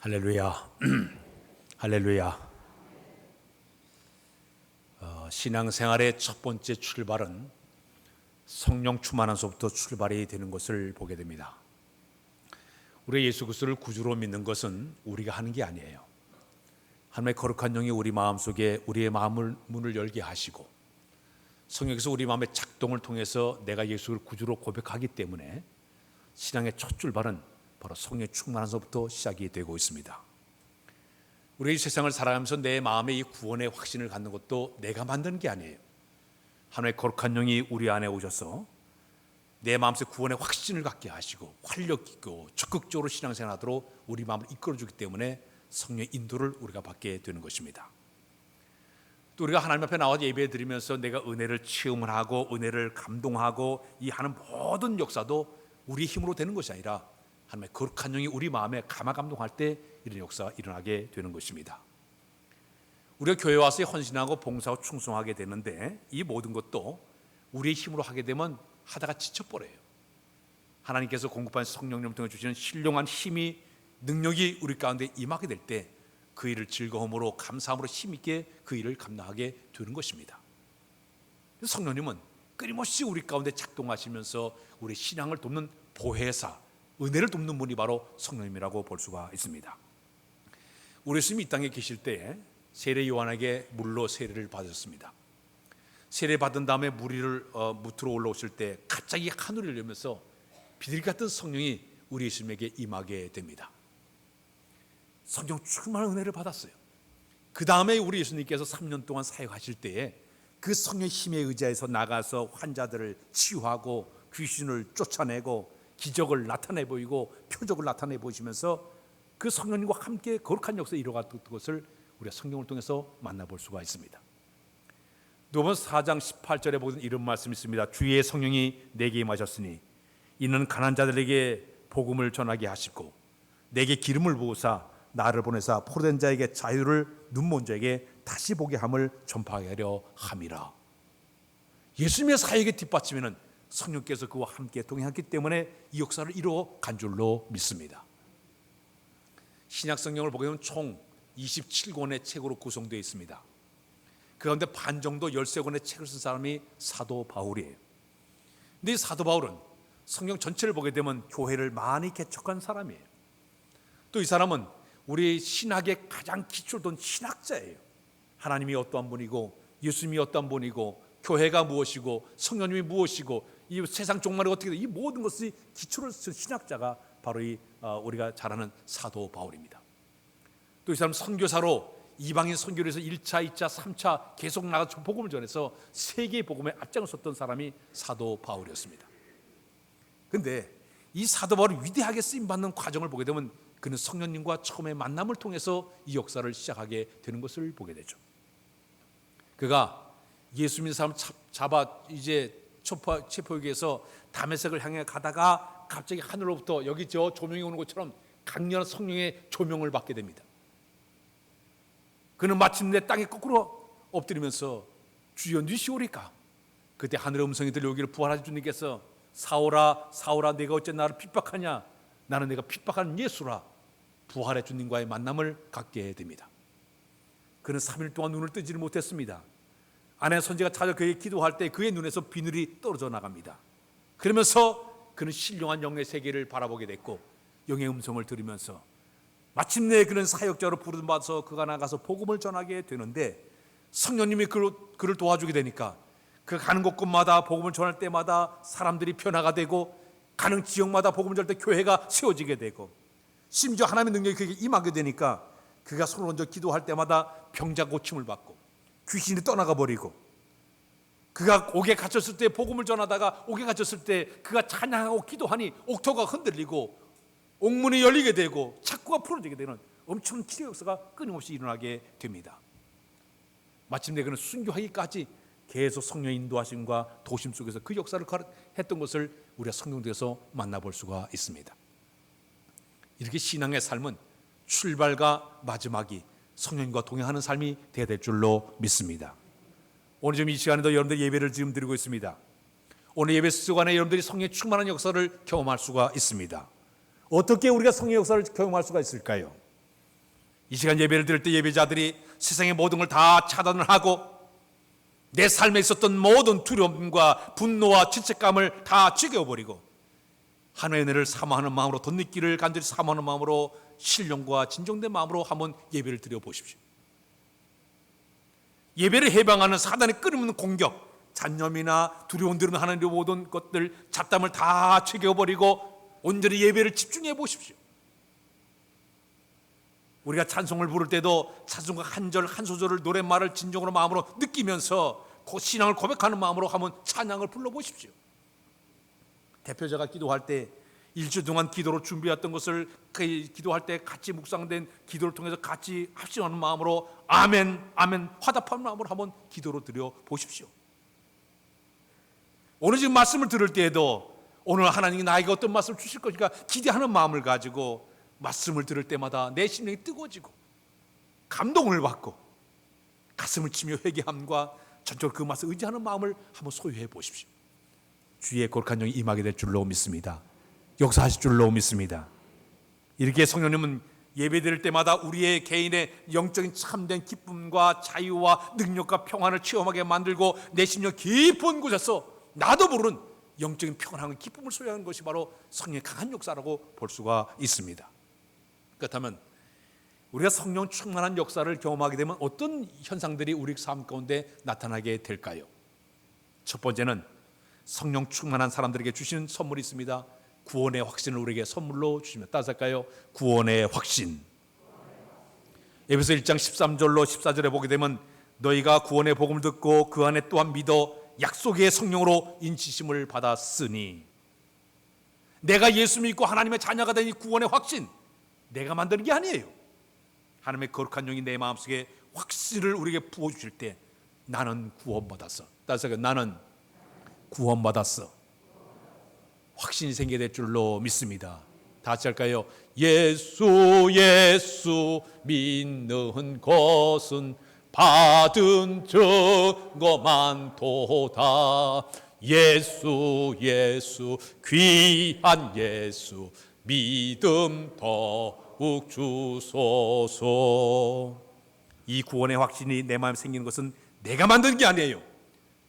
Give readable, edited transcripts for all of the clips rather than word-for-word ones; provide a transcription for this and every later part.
할렐루야. 할렐루야. 신앙생활의 첫 번째 출발은 성령 충만함에서부터 출발이 되는 것을 보게 됩니다. 우리 예수 그리스도를 구주로 믿는 것은 우리가 하는 게 아니에요. 하나님의 거룩한 영이 우리 마음속에 우리의 마음을 문을 열게 하시고 성령께서 우리 마음의 작동을 통해서 내가 예수를 구주로 고백하기 때문에 신앙의 첫 출발은 바로 성령의 충만함에서부터 시작이 되고 있습니다. 우리 이 세상을 살아가면서 내 마음에 이 구원의 확신을 갖는 것도 내가 만드는 게 아니에요. 하나님의 거룩한 영이 우리 안에 오셔서 내 마음속에 구원의 확신을 갖게 하시고 활력 있고 적극적으로 신앙생활하도록 우리 마음을 이끌어주기 때문에 성령의 인도를 우리가 받게 되는 것입니다. 또 우리가 하나님 앞에 나와서 예배 드리면서 내가 은혜를 체험을 하고 은혜를 감동하고 이 하는 모든 역사도 우리 힘으로 되는 것이 아니라 하나님의 거룩한 영이 우리 마음에 감화감동할 때 이런 역사가 일어나게 되는 것입니다. 우리가 교회 와서 헌신하고 봉사하고 충성하게 되는데 이 모든 것도 우리의 힘으로 하게 되면 하다가 지쳐버려요. 하나님께서 공급한 성령님을 통해 주시는 신령한 힘이 능력이 우리 가운데 임하게 될 때 그 일을 즐거움으로 감사함으로 힘있게 그 일을 감당하게 되는 것입니다. 성령님은 끊임없이 우리 가운데 작동하시면서 우리 신앙을 돕는 보혜사, 은혜를 돕는 분이 바로 성령님이라고 볼 수가 있습니다. 우리 예수님이 이 땅에 계실 때 세례 요한에게 물로 세례를 받으셨습니다. 세례 받은 다음에 무리를 무트로 올라오실 때 갑자기 하늘을 열면서 비둘기 같은 성령이 우리 예수님에게 임하게 됩니다. 성령 충만한 은혜를 받았어요. 그 다음에 우리 예수님께서 3년 동안 사역하실 때에 그 성령의 힘에 의지해서 나가서 환자들을 치유하고 귀신을 쫓아내고 기적을 나타내 보이고 표적을 나타내 보이시면서 그 성령님과 함께 거룩한 역사에 이루어갔던 것을 우리가 성경을 통해서 만나볼 수가 있습니다. 누가복음 4장 18절에 보면 이런 말씀이 있습니다. 주의 성령이 내게 임하셨으니 이는 가난한 자들에게 복음을 전하게 하시고 내게 기름을 부으사 나를 보내사 포로된 자에게 자유를 눈먼 자에게 다시 보게 함을 전파하게 하려 함이라. 예수님의 사역에 뒷받침에는 성령께서 그와 함께 동행했기 때문에 이 역사를 이루어 간 줄로 믿습니다. 신약 성경을 보게 되면 총 27권의 책으로 구성되어 있습니다. 그 가운데 반 정도 13권의 책을 쓴 사람이 사도 바울이에요. 근데 이 사도 바울은 성경 전체를 보게 되면 교회를 많이 개척한 사람이에요. 또 이 사람은 우리 신학의 가장 기초를 둔 신학자예요. 하나님이 어떠한 분이고 예수님이 어떠한 분이고 교회가 무엇이고 성령님이 무엇이고 이 세상 종말이 어떻게 돼, 이 모든 것이 기초를 쓴 신학자가 바로 이 우리가 잘 아는 사도 바울입니다. 또 이 사람 선교사로 이방인 선교를 해서 1차, 2차, 3차 계속 나가서 복음을 전해서 세계의 복음에 앞장을 섰던 사람이 사도 바울이었습니다. 그런데 이 사도 바울이 위대하게 쓰임받는 과정을 보게 되면 그는 성령님과 처음의 만남을 통해서 이 역사를 시작하게 되는 것을 보게 되죠. 그가 예수 믿는 사람 잡아 이제 체포하기위해서 다메섹을 향해 가다가 갑자기 하늘로부터 여기 저 조명이 오는 것처럼 강렬한 성령의 조명을 받게 됩니다. 그는 마침내 땅에 거꾸로 엎드리면서 주여 니시오리까. 그때 하늘의 음성이 들려오기를 부활하신 주님께서 사오라 사오라 내가 어째 나를 핍박하냐. 나는 내가 핍박하는 예수라. 부활의 주님과의 만남을 갖게 됩니다. 그는 3일 동안 눈을 뜨지를 못했습니다. 아내 선지가 찾아 그에게 기도할 때 그의 눈에서 비늘이 떨어져 나갑니다. 그러면서 그는 신령한 영의 세계를 바라보게 됐고 영의 음성을 들으면서 마침내 그는 사역자로 부름받아서 그가 나가서 복음을 전하게 되는데 성령님이 그를 도와주게 되니까 그가 가는 곳곳마다 복음을 전할 때마다 사람들이 변화가 되고 가는 지역마다 복음을 전할 때 교회가 세워지게 되고 심지어 하나님의 능력이 그에게 임하게 되니까 그가 손을 얹어 기도할 때마다 병자 고침을 받고 귀신이 떠나가 버리고 그가 옥에 갇혔을 때 복음을 전하다가 옥에 갇혔을 때 그가 찬양하고 기도하니 옥토가 흔들리고 옥문이 열리게 되고 창고가 풀어지게 되는 엄청난 기적 역사가 끊임없이 일어나게 됩니다. 마침내 그는 순교하기까지 계속 성령의 인도하심과 도심 속에서 그 역사를 했던 것을 우리가 성경에서 만나볼 수가 있습니다. 이렇게 신앙의 삶은 출발과 마지막이 성령과 동행하는 삶이 되어야 될 줄로 믿습니다. 오늘 이 시간에도 여러분들 예배를 지금 드리고 있습니다. 오늘 예배 시간에 여러분들이 성령의 충만한 역사를 경험할 수가 있습니다. 어떻게 우리가 성령의 역사를 경험할 수가 있을까요? 이 시간 예배를 드릴 때 예배자들이 세상의 모든 걸 다 차단을 하고 내 삶에 있었던 모든 두려움과 분노와 죄책감을 다 지겨버리고 하나님의 은혜를 사모하는 마음으로, 덧입기를 간절히 사모하는 마음으로, 신령과 진정된 마음으로 한번 예배를 드려 보십시오. 예배를 해방하는 사단의 끊임없는 공격, 잔념이나 두려움 들으면 하나님의 모든 것들, 잡담을 다 지겨버리고 온전히 예배를 집중해 보십시오. 우리가 찬송을 부를 때도 찬송가 한 절 한 소절을, 노랫말을 진정으로 마음으로 느끼면서 그 신앙을 고백하는 마음으로 한번 찬양을 불러보십시오. 대표자가 기도할 때 일주 동안 기도로 준비했던 것을 기도할 때 같이 묵상된 기도를 통해서 같이 합심하는 마음으로 아멘, 아멘 화답하는 마음으로 한번 기도로 드려 보십시오. 오늘 지금 말씀을 들을 때에도 오늘 하나님이 나에게 어떤 말씀을 주실 것인가 기대하는 마음을 가지고 말씀을 들을 때마다 내 심령이 뜨거워지고 감동을 받고 가슴을 치며 회개함과 전적으로 그 말씀을 의지하는 마음을 한번 소유해 보십시오. 주의 거룩한 영이 임하게 될 줄로 믿습니다. 역사하실 줄로 믿습니다. 이렇게 성령님은 예배 드릴 때마다 우리의 개인의 영적인 참된 기쁨과 자유와 능력과 평안을 체험하게 만들고 내 심령 깊은 곳에서 나도 모르는 영적인 평안과 기쁨을 소유하는 것이 바로 성령의 강한 역사라고 볼 수가 있습니다. 그렇다면 우리가 성령 충만한 역사를 경험하게 되면 어떤 현상들이 우리 삶 가운데 나타나게 될까요? 첫 번째는 성령 충만한 사람들에게 주시는 선물이 있습니다. 구원의 확신을 우리에게 선물로 주시면 따스할까요? 구원의 확신. 에베소 1장 13절로 14절에 보게 되면 너희가 구원의 복음을 듣고 그 안에 또한 믿어 약속의 성령으로 인치심을 받았으니, 내가 예수 믿고 하나님의 자녀가 된 이 구원의 확신, 내가 만드는 게 아니에요. 하나님의 거룩한 영이 내 마음속에 확신을 우리에게 부어주실 때 나는 구원받았어. 따라서 나는 구원받았어. 확신이 생기게 될 줄로 믿습니다. 다 같이 할까요? 예수 예수 믿는 것은 받은 증거만 도다. 예수 예수 귀한 예수 믿음 더욱 주소서. 이 구원의 확신이 내 마음에 생기는 것은 내가 만든 게 아니에요.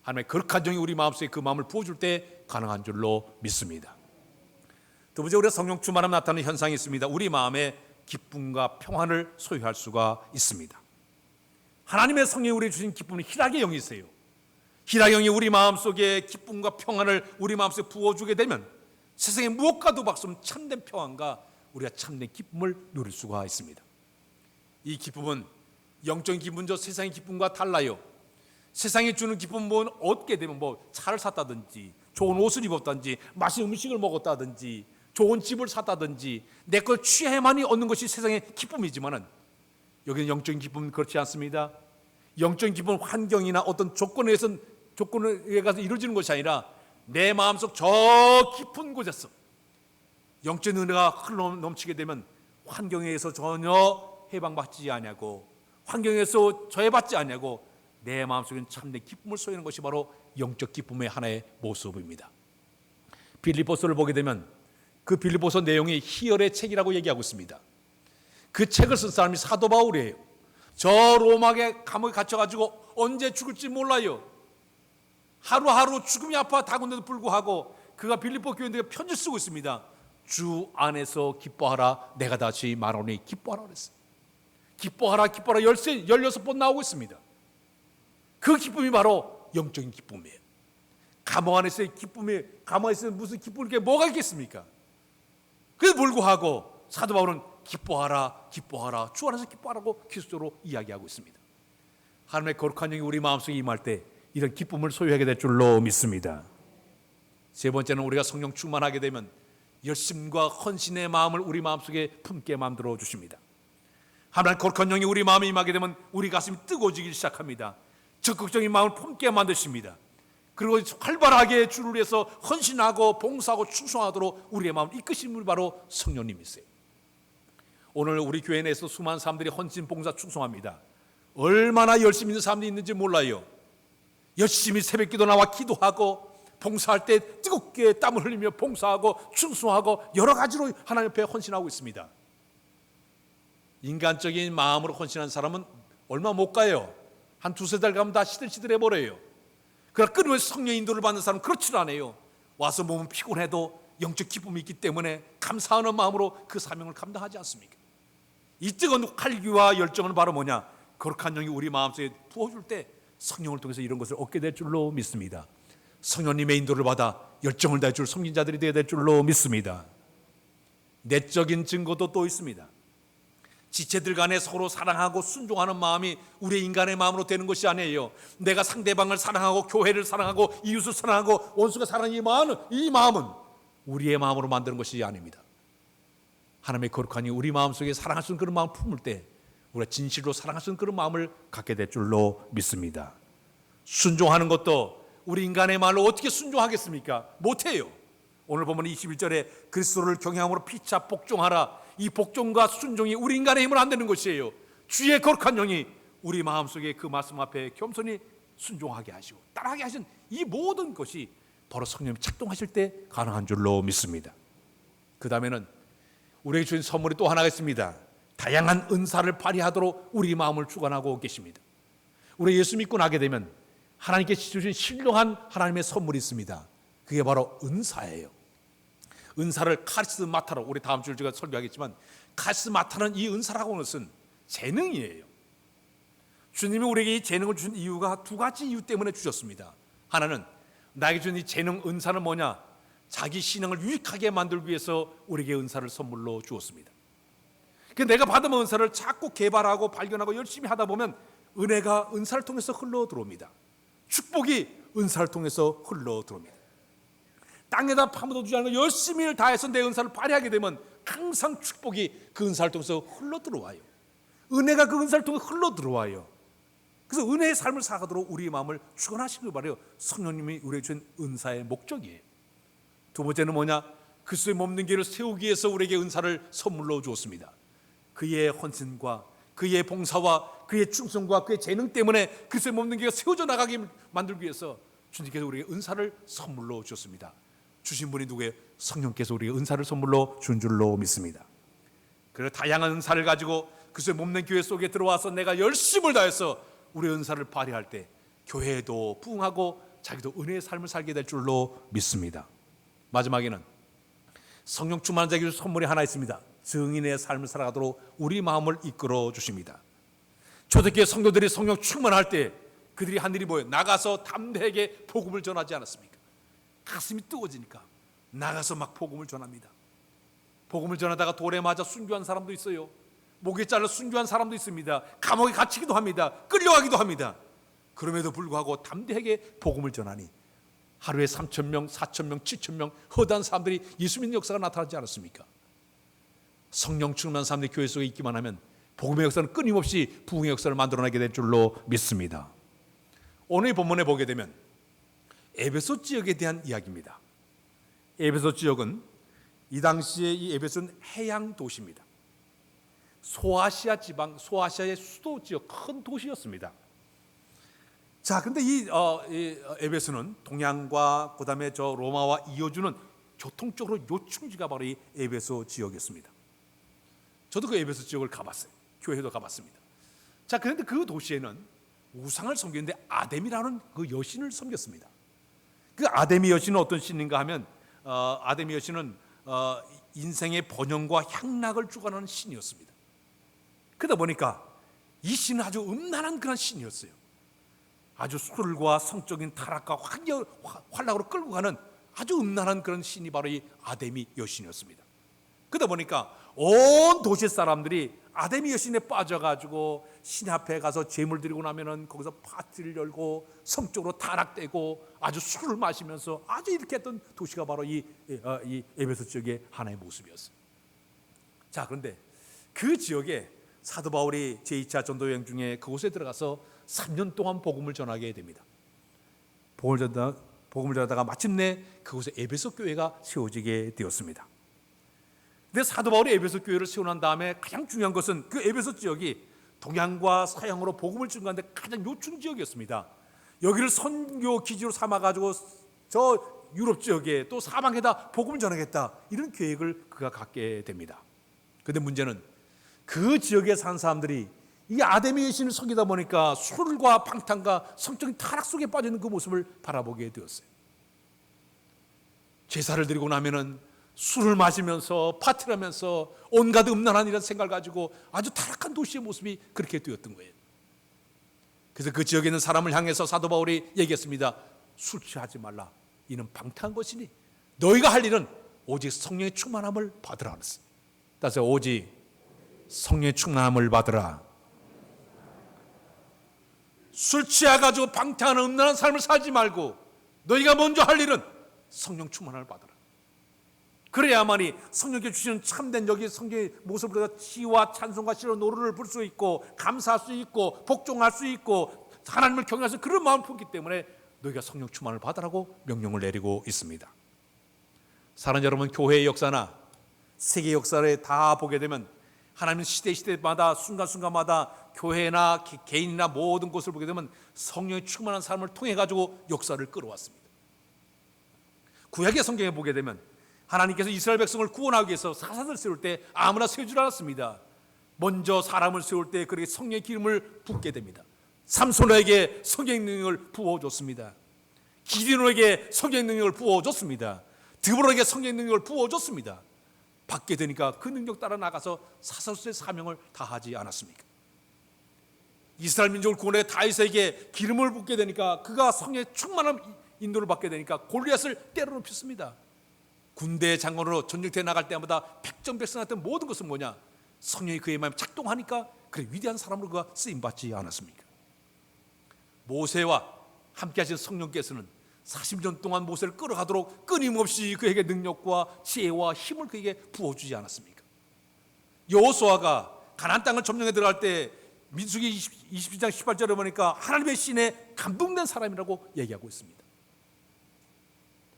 하나님의 거룩한 영이 우리 마음속에 그 마음을 부어줄 때 가능한 줄로 믿습니다. 두 번째, 우리가 성령 충만함 나타나는 현상이 있습니다. 우리 마음에 기쁨과 평안을 소유할 수가 있습니다. 하나님의 성령이 우리에게 주신 기쁨은 희락의 영이세요. 희락의 영이 우리 마음속에 기쁨과 평안을 우리 마음속에 부어주게 되면 세상에 무엇과도 박수는 참된 평안과 우리가 참된 기쁨을 누릴 수가 있습니다. 이 기쁨은 영적인 기쁨은 세상의 기쁨과 달라요. 세상이 주는 기쁨은 얻게 되면 차를 샀다든지 좋은 옷을 입었다든지 맛있는 음식을 먹었다든지 좋은 집을 샀다든지 내 걸 취해만이 얻는 것이 세상의 기쁨이지만은 여기는 영적인 기쁨은 그렇지 않습니다. 영적인 기쁨은 환경이나 어떤 조건에 의해 가서 이루어지는 것이 아니라 내 마음속 저 깊은 곳에서 영적인 은혜가 흘러 넘치게 되면 환경에 의해서 전혀 해방받지 아니하고 환경에 의해서 저해받지 아니하고 내 마음속에는 참된 기쁨을 소유하는 것이 바로 영적 기쁨의 하나의 모습입니다. 빌립보서를 보게 되면 그 빌립보서 내용이 희열의 책이라고 얘기하고 있습니다. 그 책을 쓴 사람이 사도 바울이에요. 저 로마의 감옥에 갇혀가지고 언제 죽을지 몰라요. 하루하루 죽음이 아파 다군데도 불구하고 그가 빌립보 교인들에게 편지를 쓰고 있습니다. 주 안에서 기뻐하라, 내가 다시 말하노니 기뻐하라 그랬어요. 기뻐하라 기뻐하라 16번 나오고 있습니다. 그 기쁨이 바로 영적인 기쁨이에요. 감옥 안에서의 기쁨이, 감옥 안에서 무슨 기쁨이 뭐가 있겠습니까? 그래도 불구하고 사도 바울은 기뻐하라 기뻐하라 주 안에서 기뻐하라고 기술적으로 이야기하고 있습니다. 하나님의 거룩한 영이 우리 마음속에 임할 때 이런 기쁨을 소유하게 될 줄로 믿습니다. 세 번째는 우리가 성령 충만하게 되면 열심과 헌신의 마음을 우리 마음속에 품게 만들어 주십니다. 하나님의 거룩한 영이 우리 마음에 임하게 되면 우리 가슴이 뜨거워지기 시작합니다. 적극적인 마음을 품게 만드십니다. 그리고 활발하게 주를 위해서 헌신하고 봉사하고 충성하도록 우리의 마음을 이끄시는 분이 바로 성령님이세요. 오늘 우리 교회 내에서 수많은 사람들이 헌신, 봉사, 충성합니다. 얼마나 열심히 있는 사람들이 있는지 몰라요. 열심히 새벽기도 나와 기도하고 봉사할 때 뜨겁게 땀을 흘리며 봉사하고 충성하고 여러 가지로 하나님 앞에 헌신하고 있습니다. 인간적인 마음으로 헌신한 사람은 얼마 못 가요. 한 두세 달 가면 다 시들시들해 버려요. 그러나 끊임없이 성령 인도를 받는 사람은 그렇지 않아요. 와서 몸은 피곤해도 영적 기쁨이 있기 때문에 감사하는 마음으로 그 사명을 감당하지 않습니까? 이 뜨거운 활기와 열정은 바로 뭐냐? 거룩한 영이 우리 마음속에 부어줄 때 성령을 통해서 이런 것을 얻게 될 줄로 믿습니다. 성령님의 인도를 받아 열정을 다해 줄 성진자들이 되어야 될 줄로 믿습니다. 내적인 증거도 또 있습니다. 지체들 간에 서로 사랑하고 순종하는 마음이 우리의 인간의 마음으로 되는 것이 아니에요. 내가 상대방을 사랑하고 교회를 사랑하고 이웃을 사랑하고 원수가 사랑하는 이 마음은 우리의 마음으로 만드는 것이 아닙니다. 하나님의 거룩한 이 우리 마음속에 사랑할 수 있는 그런 마음을 품을 때 우리가 진실로 사랑할 수 있는 그런 마음을 갖게 될 줄로 믿습니다. 순종하는 것도 우리 인간의 말로 어떻게 순종하겠습니까? 못해요. 오늘 보면 21절에 그리스도를 경외함으로 피차 복종하라. 이 복종과 순종이 우리 인간의 힘을 안 되는 것이에요. 주의 거룩한 영이 우리 마음속에 그 말씀 앞에 겸손히 순종하게 하시고 따라하게 하신 이 모든 것이 바로 성령이 작동하실 때 가능한 줄로 믿습니다. 그 다음에는 우리에게 주신 선물이 또 하나가 있습니다. 다양한 은사를 발휘하도록 우리 마음을 주관하고 계십니다. 우리 예수 믿고 나게 되면 하나님께 주신 신령한 하나님의 선물이 있습니다. 그게 바로 은사예요. 은사를 카리스마타로, 우리 다음 주에 제가 설교하겠지만 카리스마타는 이 은사라고 하는 것은 재능이에요. 주님이 우리에게 이 재능을 주신 이유가 두 가지 이유 때문에 주셨습니다. 하나는 나에게 준 이 재능 은사는 뭐냐? 자기 신앙을 유익하게 만들기 위해서 우리에게 은사를 선물로 주었습니다. 내가 받은 은사를 자꾸 개발하고 발견하고 열심히 하다 보면 은혜가 은사를 통해서 흘러 들어옵니다. 축복이 은사를 통해서 흘러 들어옵니다. 땅에다 파묻어주지 않고 열심히 일 다해서 내 은사를 발휘하게 되면 항상 축복이 그 은사를 통해서 흘러 들어와요. 은혜가 그 은사를 통해 흘러 들어와요. 그래서 은혜의 삶을 살아가도록 우리의 마음을 축원하시길 바라요. 성령님이 우리에게 준 은사의 목적이에요. 두 번째는 뭐냐? 그리스도의 몸된 교회를 세우기 위해서 우리에게 은사를 선물로 주었습니다. 그의 헌신과 그의 봉사와 그의 충성과 그의 재능 때문에 그리스도의 몸된 교회가 세워져 나가게 만들기 위해서 주님께서 우리에게 은사를 선물로 주셨습니다. 주신 분이 누구예요? 성령께서 우리에게 은사를 선물로 준 줄로 믿습니다. 그래서 다양한 은사를 가지고 그리스도의 몸된 교회 속에 들어와서 내가 열심을 다해서 우리의 은사를 발휘할 때 교회도 부흥하고 자기도 은혜의 삶을 살게 될 줄로 믿습니다. 마지막에는 성령 충만한 자에게 선물이 하나 있습니다. 증인의 삶을 살아가도록 우리 마음을 이끌어 주십니다. 초대교회 성도들이 성령 충만할 때 그들이 한 일이 뭐예요? 나가서 담대하게 복음을 전하지 않았습니까? 가슴이 뜨거워지니까 나가서 막 복음을 전합니다. 복음을 전하다가 돌에 맞아 순교한 사람도 있어요. 목에 잘려 순교한 사람도 있습니다. 감옥에 갇히기도 합니다. 끌려가기도 합니다. 그럼에도 불구하고 담대하게 복음을 전하니 하루에 3,000명, 4,000명, 7,000명 허다한 사람들이 예수 믿는 역사가 나타나지 않았습니까? 성령 충만한 사람들이 교회 속에 있기만 하면 복음의 역사는 끊임없이 부흥의 역사를 만들어내게 될 줄로 믿습니다. 오늘 본문에 보게 되면 에베소 지역에 대한 이야기입니다. 에베소 지역은 이 당시에 이 에베소는 해양 도시입니다. 소아시아 지방, 소아시아의 수도 지역 큰 도시였습니다. 자, 근데 이 에베소는 동양과 그다음에 저 로마와 이어주는 교통적으로 요충지가 바로 이 에베소 지역이었습니다. 저도 그 에베소 지역을 가봤어요. 교회도 가봤습니다. 자, 그런데 그 도시에는 우상을 섬기는데 아데미라는 그 여신을 섬겼습니다. 그 아데미 여신은 어떤 신인가 하면 아데미 여신은 인생의 번영과 향락을 주관하는 신이었습니다. 그러다 보니까 이 신은 아주 음란한 그런 신이었어요. 아주 술과 성적인 타락과 환락으로 끌고 가는 아주 음란한 그런 신이 바로 이 아데미 여신이었습니다. 그러다 보니까 온 도시 사람들이 아데미 여신에 빠져가지고 신 앞에 가서 제물 드리고 나면은 거기서 파티를 열고 성적으로 타락되고 아주 술을 마시면서 아주 이렇게 했던 도시가 바로 이 에베소 지역의 하나의 모습이었어요. 자, 그런데 그 지역에 사도 바울이 제2차 전도 여행 중에 그곳에 들어가서 3년 동안 복음을 전하게 됩니다. 복음을 전하다가 마침내 그곳에 에베소 교회가 세워지게 되었습니다. 근데 사도 바울이 에베소 교회를 세워난 다음에 가장 중요한 것은 그 에베소 지역이 동양과 서양으로 복음을 증거하는데 가장 요충 지역이었습니다. 여기를 선교 기지로 삼아가지고 저 유럽 지역에 또 사방에다 복음을 전하겠다, 이런 계획을 그가 갖게 됩니다. 그런데 문제는 그 지역에 산 사람들이 이 아데미의 신을 섬기다 보니까 술과 방탕과 성적인 타락 속에 빠지는 그 모습을 바라보게 되었어요. 제사를 드리고 나면은 술을 마시면서 파티를 하면서 온갖 음란한 이런 생각을 가지고 아주 타락한 도시의 모습이 그렇게 되었던 거예요. 그래서 그 지역에 있는 사람을 향해서 사도 바울이 얘기했습니다. 술 취하지 말라. 이는 방탕한 것이니 너희가 할 일은 오직 성령의 충만함을 받으라 그랬어요. 따라서 오직 성령의 충만함을 받으라. 술 취해가지고 방탕한 음란한 삶을 살지 말고 너희가 먼저 할 일은 성령 충만함을 받으라. 그래야만이 성령께 주시는 참된 여기 성령의 모습을 가지고 시와 찬송과 시로 노래를 부를 수 있고 감사할 수 있고 복종할 수 있고 하나님을 경외할 수 있는 그런 마음을 품기 때문에 너희가 성령 충만을 받으라고 명령을 내리고 있습니다. 사랑하는 여러분, 교회의 역사나 세계 역사를 다 보게 되면 하나님은 시대마다 순간순간마다 교회나 개인이나 모든 곳을 보게 되면 성령의 충만한 삶을 통해 가지고 역사를 끌어왔습니다. 구약의 성경에 보게 되면 하나님께서 이스라엘 백성을 구원하기 위해서 사사들 세울 때 아무나 세우지 않았습니다. 먼저 사람을 세울 때 그렇게 성령의 기름을 붓게 됩니다. 삼손에게 성령의 능력을 부어줬습니다. 기드온에게 성령의 능력을 부어줬습니다. 드보라에게 성령의 능력을 부어줬습니다. 받게 되니까 그 능력 따라 나가서 사사로서의 사명을 다하지 않았습니까? 이스라엘 민족을 구원해 다윗에게 기름을 붓게 되니까 그가 성령의 충만한 인도를 받게 되니까 골리앗을 때려눕혔습니다. 군대 장관으로 전쟁터에 나갈 때마다 백전백승했던 모든 것은 뭐냐? 성령이 그의 마음에 작동하니까 그래 위대한 사람으로 그가 쓰임받지 않았습니까? 모세와 함께 하신 성령께서는 40년 동안 모세를 끌어가도록 끊임없이 그에게 능력과 지혜와 힘을 그에게 부어주지 않았습니까? 여호수아가 가나안 땅을 점령해 들어갈 때 민수기 22장 18절에 보니까 하나님의 신에 감동된 사람이라고 얘기하고 있습니다.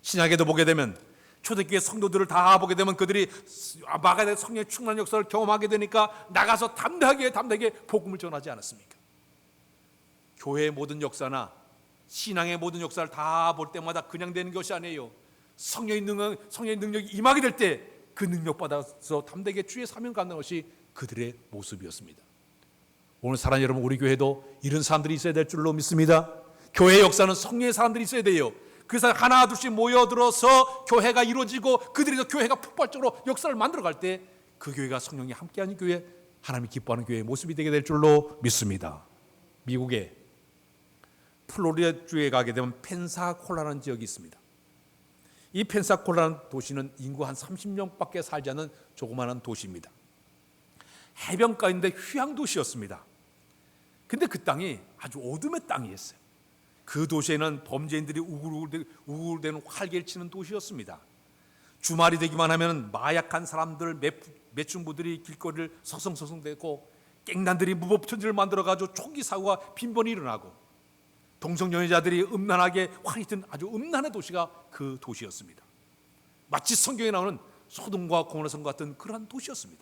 신약에도 보게 되면 초대교회 성도들을 다 보게 되면 그들이 마가의 성령의 충만한 역사를 경험하게 되니까 나가서 담대하게 복음을 전하지 않았습니까? 교회의 모든 역사나 신앙의 모든 역사를 다 볼 때마다 그냥 되는 것이 아니에요. 성령의 능력이 임하게 될 때 그 능력 받아서 담대하게 주의 사명 갖는 것이 그들의 모습이었습니다. 오늘 사랑하는 여러분, 우리 교회도 이런 사람들이 있어야 될 줄로 믿습니다. 교회의 역사는 성령의 사람들이 있어야 돼요. 그래서 하나 둘씩 모여들어서 교회가 이루어지고 그들이 교회가 폭발적으로 역사를 만들어갈 때 그 교회가 성령이 함께하는 교회, 하나님이 기뻐하는 교회의 모습이 되게 될 줄로 믿습니다. 미국의 플로리다주에 가게 되면 펜사콜라라는 지역이 있습니다. 이 펜사콜라라는 도시는 인구 한 30명밖에 살지 않는 조그마한 도시입니다. 해변가인데 휴양도시였습니다. 근데 그 땅이 아주 어둠의 땅이었어요. 그 도시에는 범죄인들이 우글우글대는 활개를 치는 도시였습니다. 주말이 되기만 하면 마약한 사람들, 매춘부들이 길거리를 서성서성대고 갱단들이 무법천지를 만들어가지고 총기 사고가 빈번히 일어나고 동성연애자들이 음란하게 활이든 아주 음란한 도시가 그 도시였습니다. 마치 성경에 나오는 소돔과 고모라 성 같은 그러한 도시였습니다.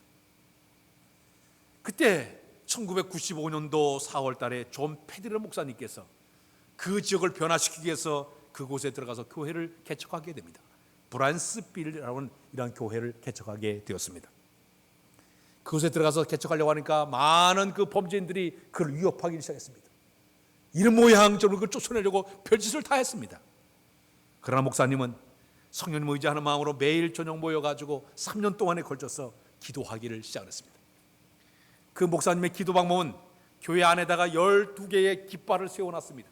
그때 1995년도 4월 달에 존 패드러 목사님께서 그 지역을 변화시키기 위해서 그곳에 들어가서 교회를 개척하게 됩니다. 브란스빌이라는 이런 교회를 개척하게 되었습니다. 그곳에 들어가서 개척하려고 하니까 많은 그 범죄인들이 그를 위협하기 시작했습니다. 이런 모양적으로 그걸 쫓아내려고 별짓을 다 했습니다. 그러나 목사님은 성령님 의지하는 마음으로 매일 저녁 모여가지고 3년 동안에 걸쳐서 기도하기를 시작했습니다. 그 목사님의 기도 방법은 교회 안에다가 12개의 깃발을 세워놨습니다.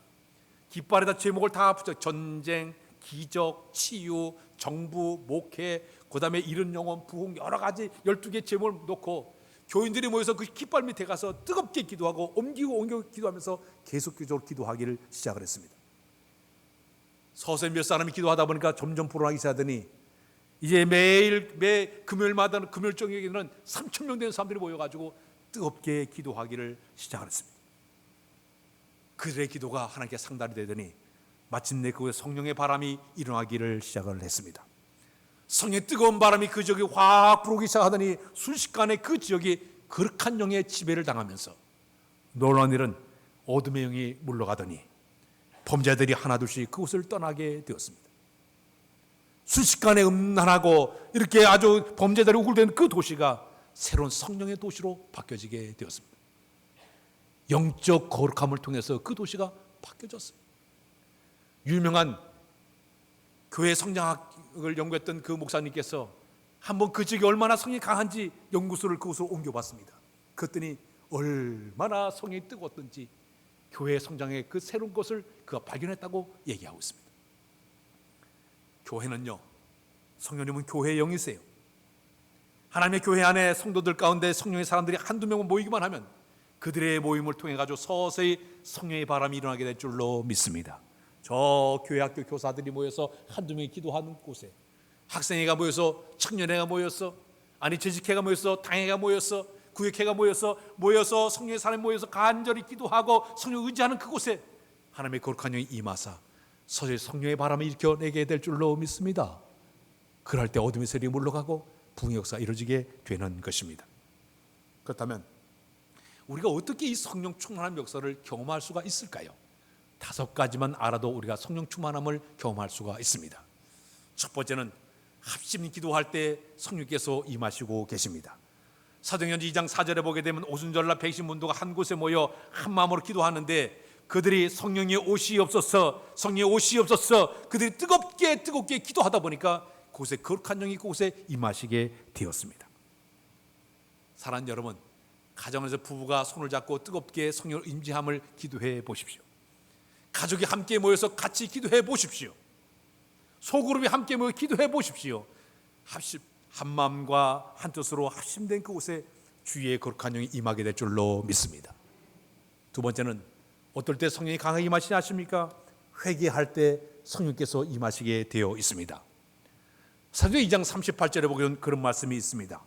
깃발에다 제목을 다 붙여 전쟁, 기적, 치유, 정부, 목회, 그 다음에 잃은 영혼, 부흥 여러 가지 12개 제목을 놓고 교인들이 모여서 그 깃발 밑에 가서 뜨겁게 기도하고 옮기고 기도하면서 계속적으로 기도하기를 시작을 했습니다. 서서히 몇 사람이 기도하다 보니까 점점 불어나기 시작하더니 이제 매 금요일마다 금요일 저녁에는 3,000명 되는 사람들이 모여가지고 뜨겁게 기도하기를 시작을 했습니다. 그들의 기도가 하나님께 상달이 되더니 마침내 그곳에 성령의 바람이 일어나기를 시작을 했습니다. 성령의 뜨거운 바람이 그 지역에 확 불어오기 시작하더니 순식간에 그 지역이 거룩한 영의 지배를 당하면서 놀라운 일은 어둠의 영이 물러가더니 범죄자들이 하나둘씩 그곳을 떠나게 되었습니다. 순식간에 음란하고 이렇게 아주 범죄자들이 우글대는 그 도시가 새로운 성령의 도시로 바뀌어지게 되었습니다. 영적 거룩함을 통해서 그 도시가 바뀌어졌습니다. 유명한 교회 성장학을 연구했던 그 목사님께서 한번 그 지역이 얼마나 성이 강한지 연구소를 그곳으로 옮겨봤습니다. 그랬더니 얼마나 성이 뜨거웠던지 교회 성장의 그 새로운 것을 그가 발견했다고 얘기하고 있습니다. 교회는요, 성령님은 교회의 영이세요. 하나님의 교회 안에 성도들 가운데 성령의 사람들이 한두 명은 모이기만 하면 그들의 모임을 통해 가지고 서서히 성령의 바람이 일어나게 될 줄로 믿습니다. 저 교회 학교 교사들이 모여서 한두 명이 기도하는 곳에 학생회가 모여서, 청년회가 모여서, 아니 재직회가 모여서, 당회가 모여서, 구역회가 모여서 성령의 사람이 모여서 간절히 기도하고 성령 의지하는 그곳에 하나님의 거룩한 영이 임하사 서서히 성령의 바람을 일으켜내게 될 줄로 믿습니다. 그럴 때 어둠의 세력이 물러가고 부흥의 역사가 이루어지게 되는 것입니다. 그렇다면 우리가 어떻게 이 성령 충만한 역사를 경험할 수가 있을까요? 5가지만 알아도 우리가 성령 충만함을 경험할 수가 있습니다. 첫 번째는 합심 기도할 때 성령께서 임하시고 계십니다. 사도행전 2장 4절에 보게 되면 오순절날 백신문도가 한 곳에 모여 한 마음으로 기도하는데 그들이 성령의 오시옵소서, 성령의 오시옵소서, 그들이 뜨겁게 기도하다 보니까 그곳에 거룩한 영이 그곳에 임하시게 되었습니다. 사랑하는 여러분, 가정에서 부부가 손을 잡고 뜨겁게 성령을 임재함을 기도해 보십시오. 가족이 함께 모여서 같이 기도해 보십시오. 소그룹이 함께 모여 기도해 보십시오. 한 마음과 한 뜻으로 합심된 그곳에 주의 거룩한 영이 임하게 될 줄로 믿습니다. 두 번째는 어떨 때 성령이 강하게 임하시지 않습니까? 회개할 때 성령께서 임하시게 되어 있습니다. 사도행전 2장 38절에 보면 그런 말씀이 있습니다.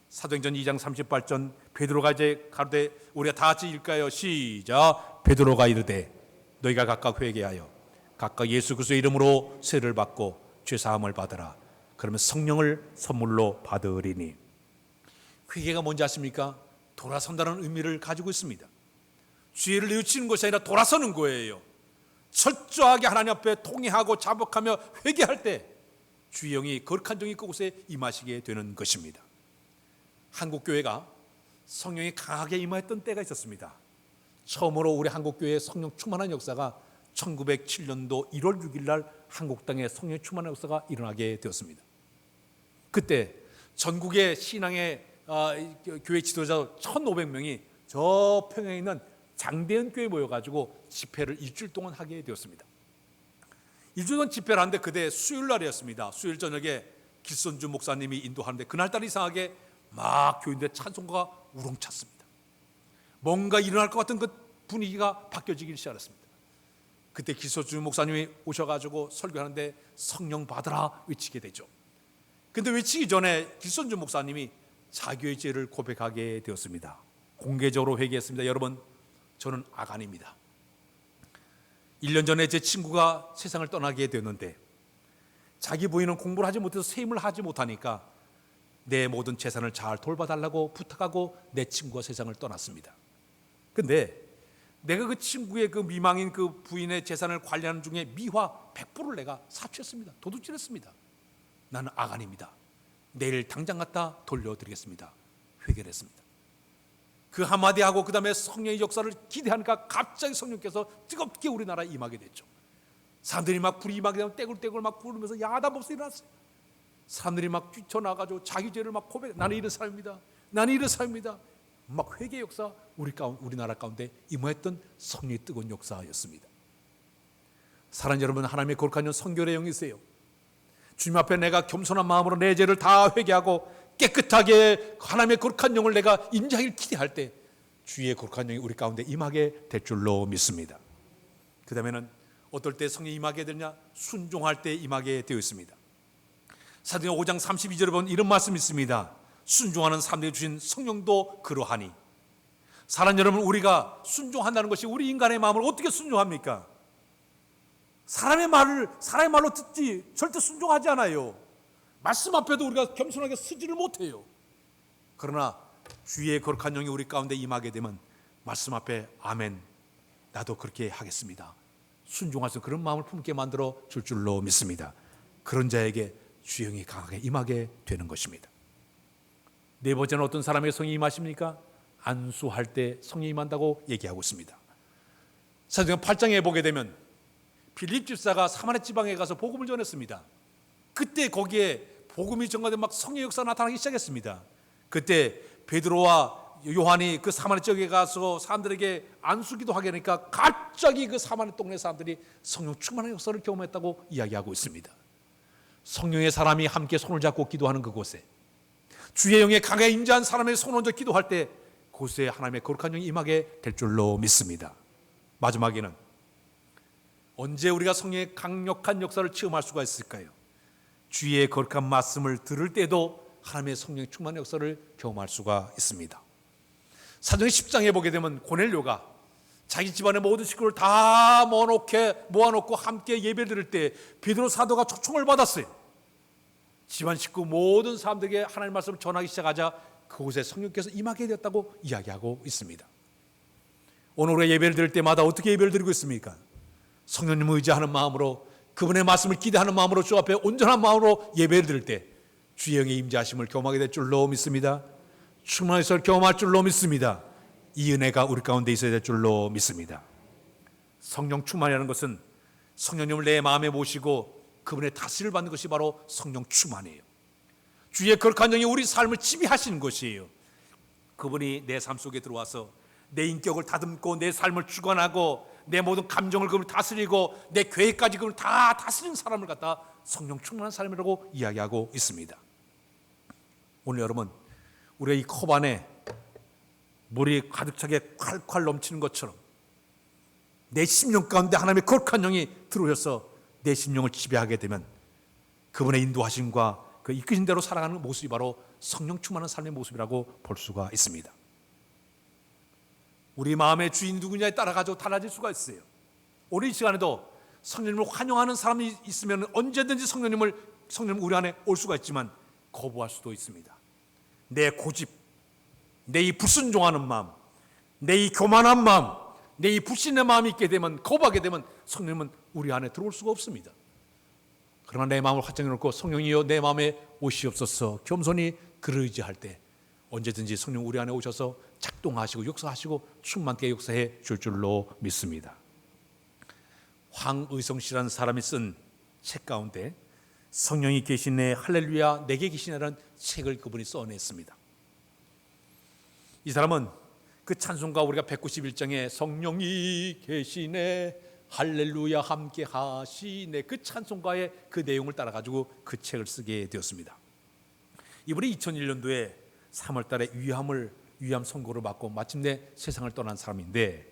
사도행전 2장 38절, 베드로가 이제 가로되, 우리가 다 같이 읽까요? 시작. 베드로가 이르되 너희가 각각 회개하여 각각 예수 그리스도의 이름으로 세례를 받고 죄 사함을 받으라. 그러면 성령을 선물로 받으리니. 회개가 뭔지 아십니까? 돌아선다는 의미를 가지고 있습니다. 죄를 뉘우치는 것이 아니라 돌아서는 거예요. 철저하게 하나님 앞에 통회하고 자복하며 회개할 때 주의 영이 거룩한 영이 그곳에 임하시게 되는 것입니다. 한국교회가 성령이 강하게 임하였던 때가 있었습니다. 처음으로 우리 한국교회의 성령 충만한 역사가 1907년도 1월 6일 날 한국 땅에 성령 충만한 역사가 일어나게 되었습니다. 그때 전국의 신앙의 교회 지도자 1,500명이 저 평양에 있는 장대현 교회에 모여가지고 집회를 일주일 동안 하게 되었습니다. 일주일 동안 집회를 하는데 그때 수요일 날이었습니다. 수요일 저녁에 길선주 목사님이 인도하는데 그날따라 이상하게 막 교인들 찬송가가 우렁찼습니다. 뭔가 일어날 것 같은 그 분위기가 바뀌어지기 시작했습니다. 그때 길선주 목사님이 오셔가지고 설교하는데 성령 받으라 외치게 되죠. 근데 외치기 전에 길선주 목사님이 자기의 죄를 고백하게 되었습니다. 공개적으로 회개했습니다. 여러분, 저는 아간입니다. 1년 전에 제 친구가 세상을 떠나게 되었는데 자기 부인은 공부를 하지 못해서 세임을 하지 못하니까 내 모든 재산을 잘 돌봐달라고 부탁하고 내 친구가 세상을 떠났습니다. 근데 내가 그 친구의 그 미망인 그 부인의 재산을 관리하는 중에 미화 100%를 내가 사취했습니다. 도둑질했습니다. 나는 아간입니다. 내일 당장 갖다 돌려드리겠습니다. 회개를 했습니다. 그 한마디 하고 그 다음에 성령의 역사를 기대하니까 갑자기 성령께서 뜨겁게 우리나라에 임하게 됐죠. 사람들이 막 불이 임하게 되면 떼굴떼굴 막 부르면서 야단법석이 일어났어요. 사람들이 막 뛰쳐나가지고 자기 죄를 막 고백, 나는 이런 사람입니다. 나는 이런 사람입니다. 막 회개 역사 우리나라 가운데 임하였던 성령의 뜨거운 역사였습니다. 사랑하는 여러분, 하나님의 거룩한 영 성결의 영이세요. 주님 앞에 내가 겸손한 마음으로 내 죄를 다 회개하고 깨끗하게 하나님의 거룩한 영을 내가 인자하기를 기대할 때 주의 거룩한 영이 우리 가운데 임하게 될 줄로 믿습니다. 그 다음에는 어떨 때 성령이 임하게 되냐? 순종할 때 임하게 되어 있습니다. 사도행전 5장 32절에 보면 이런 말씀이 있습니다. 순종하는 사람들이 주신 성령도 그러하니. 사랑하는 여러분, 우리가 순종한다는 것이 우리 인간의 마음을 어떻게 순종합니까? 사람의 말로 듣지 절대 순종하지 않아요. 말씀 앞에도 우리가 겸손하게 서지를 못해요. 그러나 주의 거룩한 영이 우리 가운데 임하게 되면 말씀 앞에 아멘, 나도 그렇게 하겠습니다, 순종할 수 있는 그런 마음을 품게 만들어 줄 줄로 믿습니다. 그런 자에게 주의 영이 강하게 임하게 되는 것입니다. 네 번째는 어떤 사람에게 성령이 임하십니까? 안수할 때 성령이 임한다고 얘기하고 있습니다. 사도행전 8장에 보게 되면 빌립 집사가 사마리 지방에 가서 복음을 전했습니다. 그때 거기에 복음이 전가된 막 성령의 역사가 나타나기 시작했습니다. 그때 베드로와 요한이 그 사마리 지역에 가서 사람들에게 안수기도 하게 하니까 갑자기 그 사마리 동네 사람들이 성령 충만한 역사를 경험했다고 이야기하고 있습니다. 성령의 사람이 함께 손을 잡고 기도하는 그곳에, 주의 영에 강하게 임재한 사람의 손 얹어 기도할 때 그곳에 하나님의 거룩한 영이 임하게 될 줄로 믿습니다. 마지막에는 언제 우리가 성령의 강력한 역사를 체험할 수가 있을까요? 주의 거룩한 말씀을 들을 때도 하나님의 성령의 충만한 역사를 경험할 수가 있습니다. 사도행전 10장에 보게 되면 고넬료가 자기 집안의 모든 식구를 다 모아놓고 함께 예배를 드릴 때 베드로 사도가 초청을 받았어요. 집안 식구 모든 사람들에게 하나님의 말씀을 전하기 시작하자 그곳에 성령께서 임하게 되었다고 이야기하고 있습니다. 오늘 우리가 예배를 드릴 때마다 어떻게 예배를 드리고 있습니까? 성령님을 의지하는 마음으로, 그분의 말씀을 기대하는 마음으로, 주 앞에 온전한 마음으로 예배를 드릴 때 주의 영의 임재하심을 경험하게 될 줄로 믿습니다. 충만한 역사를 경험할 줄로 믿습니다. 이 은혜가 우리 가운데 있어야 될 줄로 믿습니다. 성령 충만이라는 것은 성령님을 내 마음에 모시고 그분의 다스림을 받는 것이 바로 성령 충만이에요. 주의 거룩한 영이 우리 삶을 지배하시는 것이에요. 그분이 내 삶 속에 들어와서 내 인격을 다듬고 내 삶을 주관하고 내 모든 감정을 그분을 다스리고 내 계획까지 그분을 다 다스리는 사람을 갖다 성령 충만한 사람이라고 이야기하고 있습니다. 오늘 여러분, 우리가 이 컵 안에 물이 가득 차게 콸콸 넘치는 것처럼 내 심령 가운데 하나님의 거룩한 영이 들어오셔서 내 심령을 지배하게 되면 그분의 인도하심과 그 이끄신 대로 살아가는 모습이 바로 성령 충만한 삶의 모습이라고 볼 수가 있습니다. 우리 마음의 주인 누구냐에 따라 가지고 달라질 수가 있어요. 오늘 이 시간에도 성령님을 환영하는 사람이 있으면 언제든지 성령님 우리 안에 올 수가 있지만 거부할 수도 있습니다. 내 고집, 내 이 불순종하는 마음, 내 이 교만한 마음, 내 이 불신의 마음이 있게 되면, 거부하게 되면 성령님은 우리 안에 들어올 수가 없습니다. 그러나 내 마음을 확정해 놓고 성령이여 내 마음에 오시옵소서 겸손히 그를 의지할 때 언제든지 성령 우리 안에 오셔서 작동하시고 역사하시고 충만하게 역사해 줄 줄로 믿습니다. 황의성 씨라는 사람이 쓴 책 가운데 성령이 계시네 할렐루야 내게 계시네라는 책을 그분이 써냈습니다. 이 사람은 그 찬송가 우리가 191장에 성령이 계시네 할렐루야 함께 하시네 그 찬송가의 그 내용을 따라 가지고 그 책을 쓰게 되었습니다. 이분이 2001년도에 3월 달에 위암 선고를 받고 마침내 세상을 떠난 사람인데,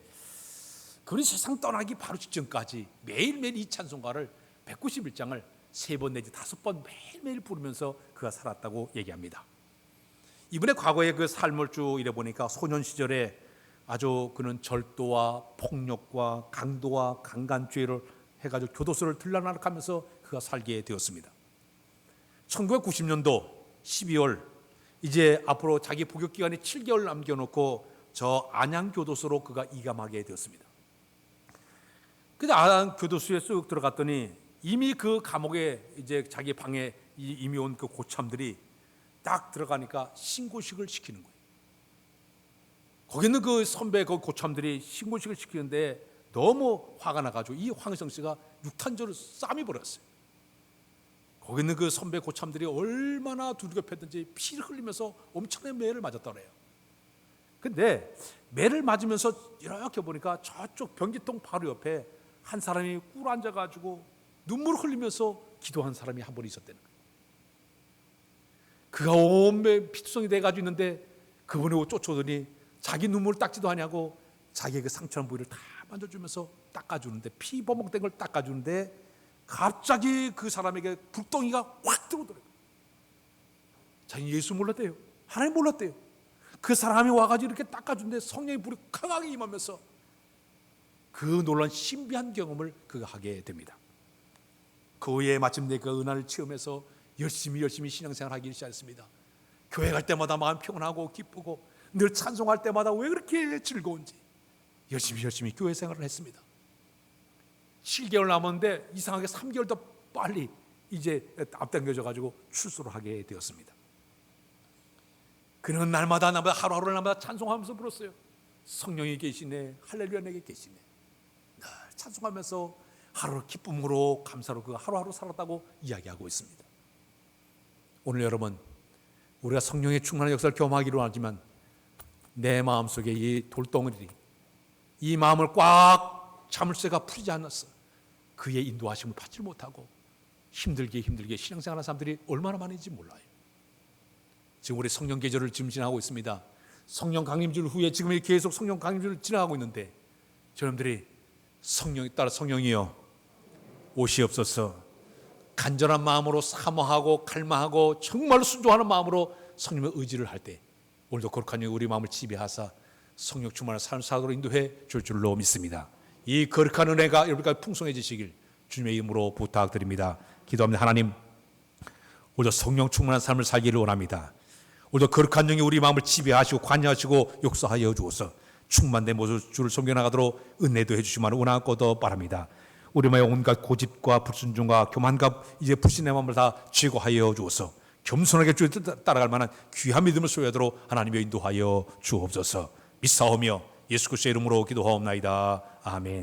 그분이 세상 떠나기 바로 직전까지 매일매일 이 찬송가를 191장을 3번 내지 5번 매일매일 부르면서 그가 살았다고 얘기합니다. 이분의 과거의 그 삶을 쭉 이래보니까 소년 시절에 아주 그는 절도와 폭력과 강도와 강간죄를 해가지고 교도소를 들락날락하면서 그가 살게 되었습니다. 1990년도 12월 이제 앞으로 자기 복역 기간이 7개월 남겨놓고 저 안양교도소로 그가 이감하게 되었습니다. 근데 안양교도소에 쑥 들어갔더니 이미 그 감옥에 이제 자기 방에 이미 온 그 고참들이 딱 들어가니까 신고식을 시키는 거예요. 거기 있는 그 선배 그 고참들이 신고식을 시키는데 너무 화가 나가지고 이 황의성 씨가 육탄조를 쌈이 버렸어요. 거기 있는 그 선배 고참들이 얼마나 두들겨팼든지 피를 흘리면서 엄청난 매를 맞았다고 해요. 근데 매를 맞으면서 이렇게 보니까 저쪽 변기통 바로 옆에 한 사람이 꿇어 앉아가지고 눈물을 흘리면서 기도한 사람이 한 분 있었다는 거예요. 그가 온몸에 피투성이 돼가지고 있는데 그분을 쫓아오더니 자기 눈물을 닦지도 하냐고 자기의 그 상처난 부위를 다 만져주면서 닦아주는데, 피 버벅된 걸 닦아주는데 갑자기 그 사람에게 불덩이가 확 들어오더래요. 자기 예수 몰랐대요. 하나님 몰랐대요. 그 사람이 와가지고 이렇게 닦아주는데 성령의 불이 강하게 임하면서 그 놀란 신비한 경험을 그가 하게 됩니다. 그 후에 마침내 그 은혜를 체험해서 열심히 신앙생활을 하기 시작했습니다. 교회 갈 때마다 마음 평안하고 기쁘고 늘 찬송할 때마다 왜 그렇게 즐거운지 열심히 교회 생활을 했습니다. 7개월 남았는데 이상하게 3개월 더 빨리 이제 앞당겨져 가지고 출소를 하게 되었습니다. 그는 날마다 하루하루 날마다 찬송하면서 불었어요. 성령이 계시네, 할렐루야 내게 계시네. 늘 찬송하면서 하루 기쁨으로 감사로 그 하루하루 살았다고 이야기하고 있습니다. 오늘 여러분, 우리가 성령의 충만한 역사를 경험하기로 하지만 내 마음속에 이 돌덩어리, 이 마음을 꽉 자물쇠가 풀리지 않았어. 그의 인도하심을 받지 못하고 힘들게 신앙생활하는 사람들이 얼마나 많은지 몰라요. 지금 우리 성령 계절을 지금 지나가고 있습니다. 성령 강림절 후에 지금 계속 성령 강림절을 지나가고 있는데 여러분들이 성령에 따라 성령이여 오시옵소서, 간절한 마음으로 사모하고 갈망하고 정말로 순종하는 마음으로 성령의 의지를 할 때 오늘도 거룩한 영이 우리 마음을 지배하사 성령 충만한 삶 사도로 인도해 줄 줄로 믿습니다. 이 거룩한 은혜가 여러분까지 풍성해지시길 주님의 이름으로 부탁드립니다. 기도합니다. 하나님, 오늘도 성령 충만한 삶을 살기를 원합니다. 오늘도 거룩한 영이 우리 마음을 지배하시고 관여하시고 역사하여 주옵소서. 충만된 모습 주를 섬겨나가도록 은혜도 해주시기를 원하고도 바랍니다. 우리 마음의 온갖 고집과 불순종과 교만과 이제 불신의 마음을 다 제거하여 주옵소서. 겸손하게 주의 뜻 따라갈 만한 귀한 믿음을 소유하도록 하나님의 인도하여 주옵소서. 믿사오며 예수 그리스도의 이름으로 기도하옵나이다. 아멘.